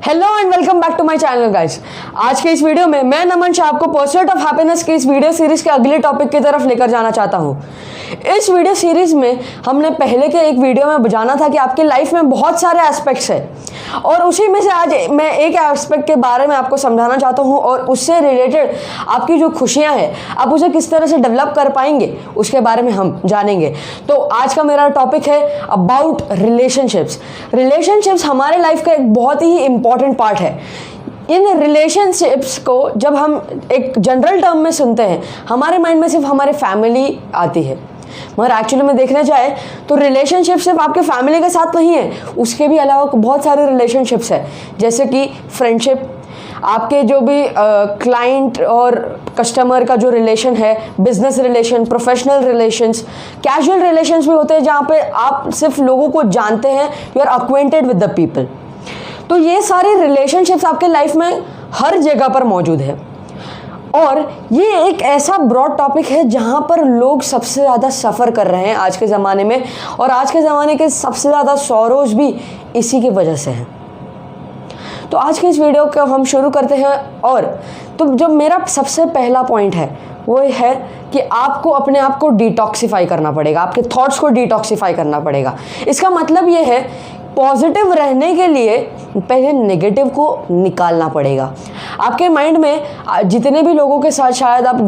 Hello and welcome back to my channel guys. आज के इस वीडियो में मैं नमन शाह आपको परस्यूट ऑफ हैप्पीनेस के इस वीडियो सीरीज के अगले टॉपिक की तरफ लेकर जाना चाहता हूं। इस वीडियो सीरीज में हमने पहले के एक वीडियो में जाना था कि आपकी लाइफ में बहुत सारे एस्पेक्ट्स हैं और उसी में से आज मैं एक एस्पेक्ट के बारे में आपको समझाना चाहता हूं और उससे रिलेटेड आपकी जो खुशियां हैं आप उसे किस तरह से डेवलप कर पाएंगे उसके बारे में हम जानेंगे। तो आज का मेरा टॉपिक है अबाउट रिलेशनशिप्स। रिलेशनशिप्स हमारे लाइफ का एक बहुत ही इंपॉर्टेंट पार्ट है। इन रिलेशनशिप्स को जब हम एक जनरल टर्म में सुनते हैं हमारे माइंड में सिर्फ हमारे फैमिली आती है, मगर एक्चुअली में देखने जाए तो रिलेशनशिप सिर्फ आपके फैमिली के साथ नहीं है, उसके भी अलावा बहुत सारे रिलेशनशिप्स हैं, जैसे कि फ्रेंडशिप, आपके जो भी क्लाइंट और कस्टमर का जो रिलेशन है, business relation, professional relations, casual relations भी होते हैं जहाँ पे आप सिर्फ लोगों को जानते हैं, you are acquainted with the people. तो ये सारे रिलेशनशिप्स आपके लाइफ में हर जगह पर मौजूद है और ये एक ऐसा ब्रॉड टॉपिक है जहाँ पर लोग सबसे ज़्यादा सफ़र कर रहे हैं आज के ज़माने में, और आज के ज़माने के सबसे ज़्यादा सॉरोज भी इसी की वजह से हैं। तो आज के इस वीडियो को हम शुरू करते हैं और तो जो मेरा सबसे पहला पॉइंट है वो है कि आपको अपने आप को डिटॉक्सिफाई करना पड़ेगा, आपके थॉट्स को डिटॉक्सिफाई करना पड़ेगा। इसका मतलब ये है पॉजिटिव रहने के लिए पहले नेगेटिव को निकालना पड़ेगा। आपके माइंड में जितने भी लोगों के साथ शायद आप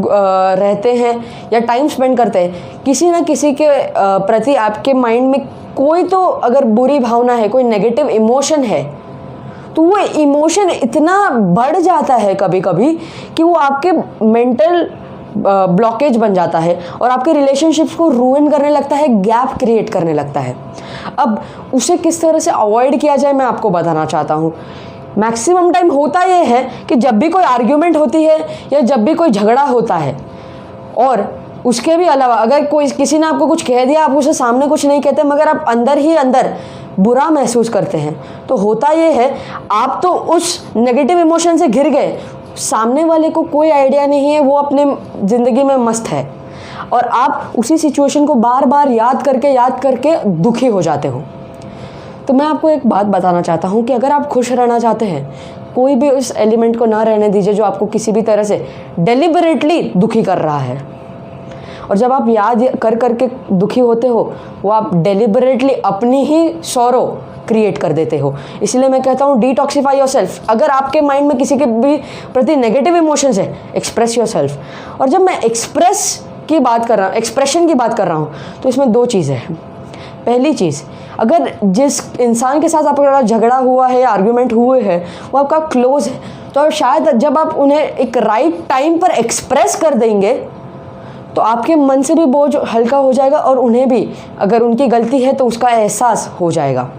रहते हैं या टाइम स्पेंड करते हैं, किसी ना किसी के प्रति आपके माइंड में कोई तो अगर बुरी भावना है, कोई नेगेटिव इमोशन है, तो वो इमोशन इतना बढ़ जाता है कभी कभी कि वो आपके मेंटल ब्लॉकेज बन जाता है और आपके रिलेशनशिप्स को रूइन करने लगता है, गैप क्रिएट करने लगता है। अब उसे किस तरह से अवॉइड किया जाए मैं आपको बताना चाहता हूँ। मैक्सिमम टाइम होता यह है कि जब भी कोई आर्ग्यूमेंट होती है या जब भी कोई झगड़ा होता है और उसके भी अलावा अगर कोई किसी ने आपको कुछ कह दिया, आप उसे सामने कुछ नहीं कहते मगर आप अंदर ही अंदर बुरा महसूस करते हैं, तो होता यह है आप तो उस नेगेटिव इमोशन से घिर गए, सामने वाले को कोई आइडिया नहीं है, वो अपने ज़िंदगी में मस्त है और आप उसी सिचुएशन को बार बार याद करके दुखी हो जाते हो। तो मैं आपको एक बात बताना चाहता हूँ कि अगर आप खुश रहना चाहते हैं, कोई भी उस एलिमेंट को ना रहने दीजिए जो आपको किसी भी तरह से डेलिबरेटली दुखी कर रहा है। और जब आप याद करके दुखी होते हो, वो आप डेलिबरेटली अपनी ही सॉरो क्रिएट कर देते हो। इसलिए मैं कहता हूँ डिटॉक्सिफाई योरसेल्फ। अगर आपके माइंड में किसी के भी प्रति नेगेटिव इमोशंस है, एक्सप्रेस योरसेल्फ। और जब मैं एक्सप्रेशन की बात कर रहा हूँ तो इसमें दो चीज़ें हैं। पहली चीज़, अगर जिस इंसान के साथ आपका झगड़ा हुआ है या आर्ग्यूमेंट हुए हैं वो आपका क्लोज है, तो शायद जब आप उन्हें एक राइट टाइम पर एक्सप्रेस कर देंगे तो आपके मन से भी बोझ हल्का हो जाएगा और उन्हें भी अगर उनकी गलती है तो उसका एहसास हो जाएगा।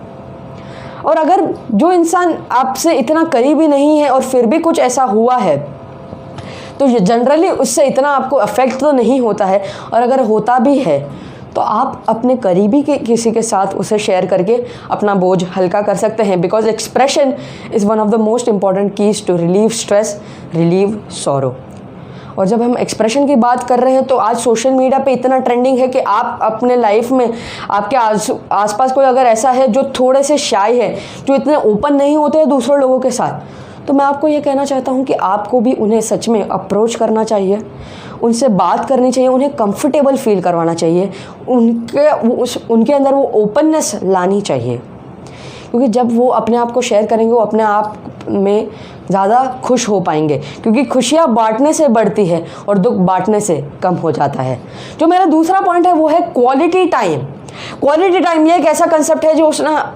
और अगर जो इंसान आपसे इतना करीबी नहीं है और फिर भी कुछ ऐसा हुआ है तो जनरली उससे इतना आपको अफेक्ट तो नहीं होता है, और अगर होता भी है तो आप अपने करीबी के किसी के साथ उसे शेयर करके अपना बोझ हल्का कर सकते हैं। Because expression is one of the most important keys to relieve stress, relieve sorrow. और जब हम एक्सप्रेशन की बात कर रहे हैं तो आज सोशल मीडिया पे इतना ट्रेंडिंग है कि आप अपने लाइफ में आपके आसपास कोई अगर ऐसा है जो थोड़े से शाय है, जो इतने ओपन नहीं होते हैं दूसरे लोगों के साथ, तो मैं आपको ये कहना चाहता हूँ कि आपको भी उन्हें सच में अप्रोच करना चाहिए, उनसे बात करनी चाहिए, उन्हें कंफर्टेबल फील करवाना चाहिए, उनके अंदर वो ओपननेस लानी चाहिए। क्योंकि जब वो अपने आप को शेयर करेंगे वो अपने आप में ज़्यादा खुश हो पाएंगे, क्योंकि खुशियाँ बांटने से बढ़ती है और दुख बांटने से कम हो जाता है। जो मेरा दूसरा पॉइंट है वो है क्वालिटी टाइम। क्वालिटी टाइम ये एक ऐसा कंसेप्ट है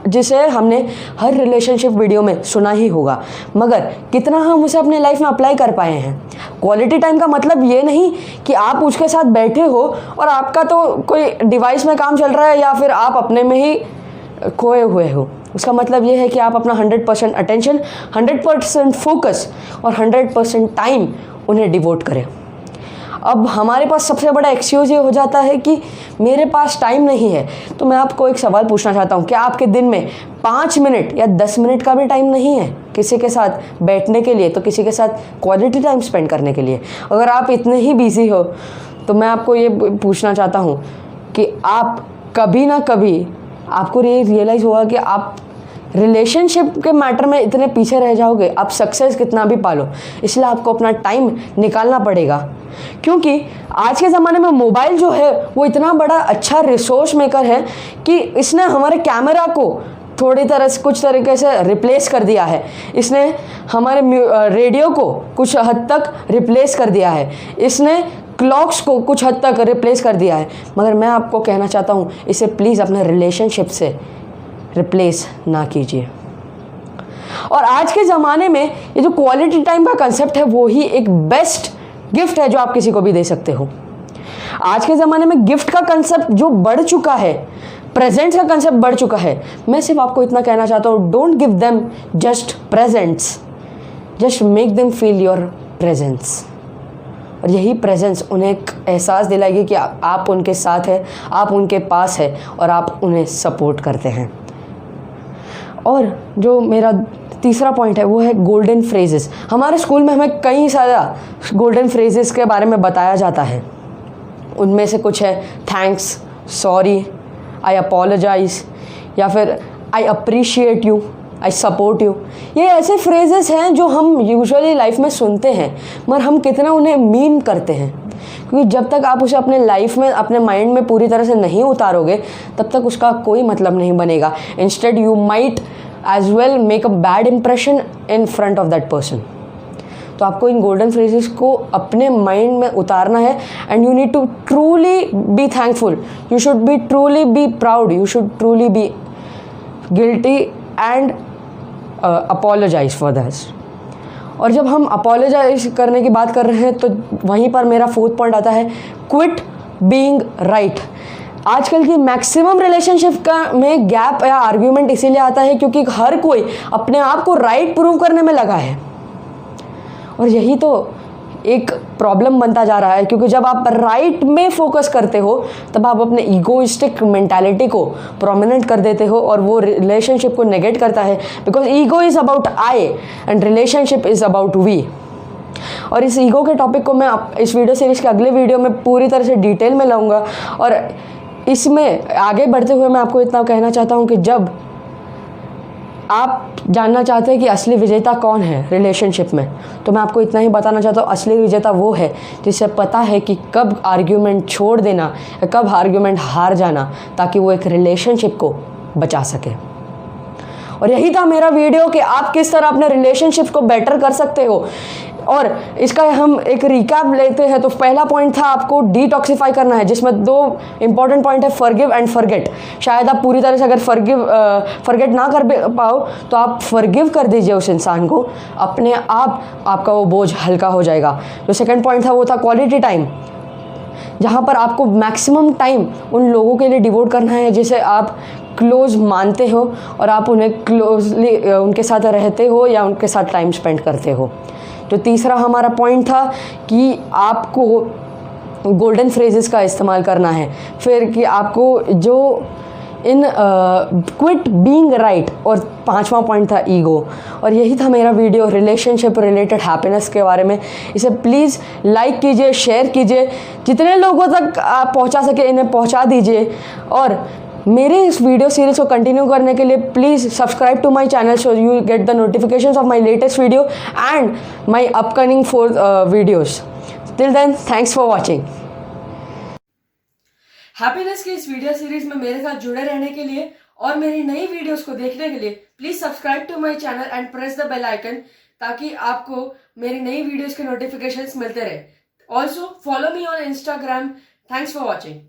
जिसे हमने हर रिलेशनशिप वीडियो में सुना ही होगा, मगर कितना हम उसे अपने लाइफ में अप्लाई कर पाए हैं। क्वालिटी टाइम का मतलब ये नहीं कि आप उसके साथ बैठे हो और आपका तो कोई डिवाइस में काम चल रहा है या फिर आप अपने में ही खोए हुए हो। उसका मतलब ये है कि आप अपना 100% अटेंशन, 100% फोकस और 100% टाइम उन्हें डिवोट करें। अब हमारे पास सबसे बड़ा एक्सक्यूज़ ये हो जाता है कि मेरे पास टाइम नहीं है। तो मैं आपको एक सवाल पूछना चाहता हूँ, क्या आपके दिन में 5 मिनट या 10 मिनट का भी टाइम नहीं है किसी के साथ बैठने के लिए, तो किसी के साथ क्वालिटी टाइम स्पेंड करने के लिए? अगर आप इतने ही बिजी हो तो मैं आपको ये पूछना चाहता हूँ कि आप कभी ना कभी आपको ये रियलाइज़ होगा कि आप रिलेशनशिप के मैटर में इतने पीछे रह जाओगे, आप सक्सेस कितना भी पालो, इसलिए आपको अपना टाइम निकालना पड़ेगा। क्योंकि आज के ज़माने में मोबाइल जो है वो इतना बड़ा अच्छा रिसोर्स मेकर है कि इसने हमारे कैमरा को थोड़ी तरह से कुछ तरीके से रिप्लेस कर दिया है, इसने हमारे रेडियो को कुछ हद तक रिप्लेस कर दिया है, इसने क्लॉक्स को कुछ हद तक रिप्लेस कर दिया है। मगर मैं आपको कहना चाहता हूँ, इसे प्लीज़ अपने रिलेशनशिप से रिप्लेस ना कीजिए। और आज के ज़माने में ये जो क्वालिटी टाइम का कंसेप्ट है वो ही एक बेस्ट गिफ्ट है जो आप किसी को भी दे सकते हो। आज के ज़माने में गिफ्ट का कंसेप्ट जो बढ़ चुका है, प्रेजेंट्स का कंसेप्ट बढ़ चुका है। मैं सिर्फ आपको इतना कहना चाहता हूँ, don't give them just presents, just make them feel your presence. और यही प्रेजेंस उन्हें एक एहसास दिलाएगी कि आप उनके साथ हैं, आप उनके पास है और आप उन्हें सपोर्ट करते हैं। और जो मेरा तीसरा पॉइंट है वो है गोल्डन फ्रेजेस। हमारे स्कूल में हमें कई सारा गोल्डन फ्रेजेस के बारे में बताया जाता है। उनमें से कुछ है थैंक्स, सॉरी, आई अपोलोजाइज, या फिर I appreciate you, I support you. ये ऐसे फ्रेजेस हैं जो हम यूजुअली लाइफ में सुनते हैं, मगर हम कितना उन्हें मीन करते हैं। क्योंकि जब तक आप उसे अपने लाइफ में, अपने माइंड में पूरी तरह से नहीं उतारोगे, तब तक उसका कोई मतलब नहीं बनेगा। Instead you might as well make a bad impression in front of that person. तो आपको इन गोल्डन फ्रेजेस को अपने माइंड में उतारना है and you need to truly be thankful, you should be truly be proud, you should truly be guilty and apologise for this. और जब हम अपोलोजाइज करने की बात कर रहे हैं तो वहीं पर मेरा फोर्थ पॉइंट आता है, क्विट बीइंग राइट। आजकल की मैक्सिमम रिलेशनशिप का में गैप या आर्ग्यूमेंट इसीलिए आता है क्योंकि हर कोई अपने आप को राइट प्रूव करने में लगा है। और यही तो एक प्रॉब्लम बनता जा रहा है, क्योंकि जब आप राइट में फोकस करते हो तब आप अपने ईगोइस्टिक मेंटालिटी को प्रोमिनेंट कर देते हो और वो रिलेशनशिप को नेगेट करता है। Because ego is about I and relationship is about we. और इस ईगो के टॉपिक को मैं इस वीडियो सीरीज़ के अगले वीडियो में पूरी तरह से डिटेल में लाऊंगा। और इसमें आगे बढ़ते हुए मैं आपको इतना कहना चाहता हूँ कि जब आप जानना चाहते हैं कि असली विजेता कौन है रिलेशनशिप में, तो मैं आपको इतना ही बताना चाहता हूँ, असली विजेता वो है जिसे पता है कि कब आर्ग्यूमेंट छोड़ देना या कब आर्ग्यूमेंट हार जाना, ताकि वो एक रिलेशनशिप को बचा सके। और यही था मेरा वीडियो कि आप किस तरह अपने रिलेशनशिप को बेटर कर सकते हो। और इसका हम एक रिकैप लेते हैं। तो पहला पॉइंट था आपको डिटॉक्सिफाई करना है, जिसमें दो इंपॉर्टेंट पॉइंट है, फॉरगिव एंड फॉरगेट। शायद आप पूरी तरह से अगर फॉरगेट ना कर पाओ तो आप फॉरगिव कर दीजिए उस इंसान को, अपने आप आपका वो बोझ हल्का हो जाएगा। जो सेकंड पॉइंट था वो था क्वालिटी टाइम, जहाँ पर आपको मैक्सिमम टाइम उन लोगों के लिए डिवोट करना है जिसे आप क्लोज मानते हो और आप उन्हें क्लोजली उनके साथ रहते हो या उनके साथ टाइम स्पेंड करते हो। जो तीसरा हमारा पॉइंट था कि आपको गोल्डन फ्रेजेस का इस्तेमाल करना है, फिर कि आपको जो इन क्विट बीइंग राइट, और पांचवा पॉइंट था ईगो। और यही था मेरा वीडियो रिलेशनशिप रिलेटेड हैप्पीनेस के बारे में। इसे प्लीज़ लाइक कीजिए, शेयर कीजिए, जितने लोगों तक आप पहुंचा सके इन्हें पहुंचा दीजिए। और मेरे इस वीडियो सीरीज को कंटिन्यू करने के लिए please subscribe to my channel so you get the notifications of my latest video and my upcoming 4 videos. Till then, thanks for watching. Happiness की इस वीडियो सीरीज में मेरे साथ जुड़े रहने के लिए और मेरी नई वीडियोस को देखने के लिए please subscribe to my channel and press the bell icon, ताकि आपको मेरी नई वीडियोस के नोटिफिकेशंस मिलते रहे। Also follow me on Instagram. Thanks for watching.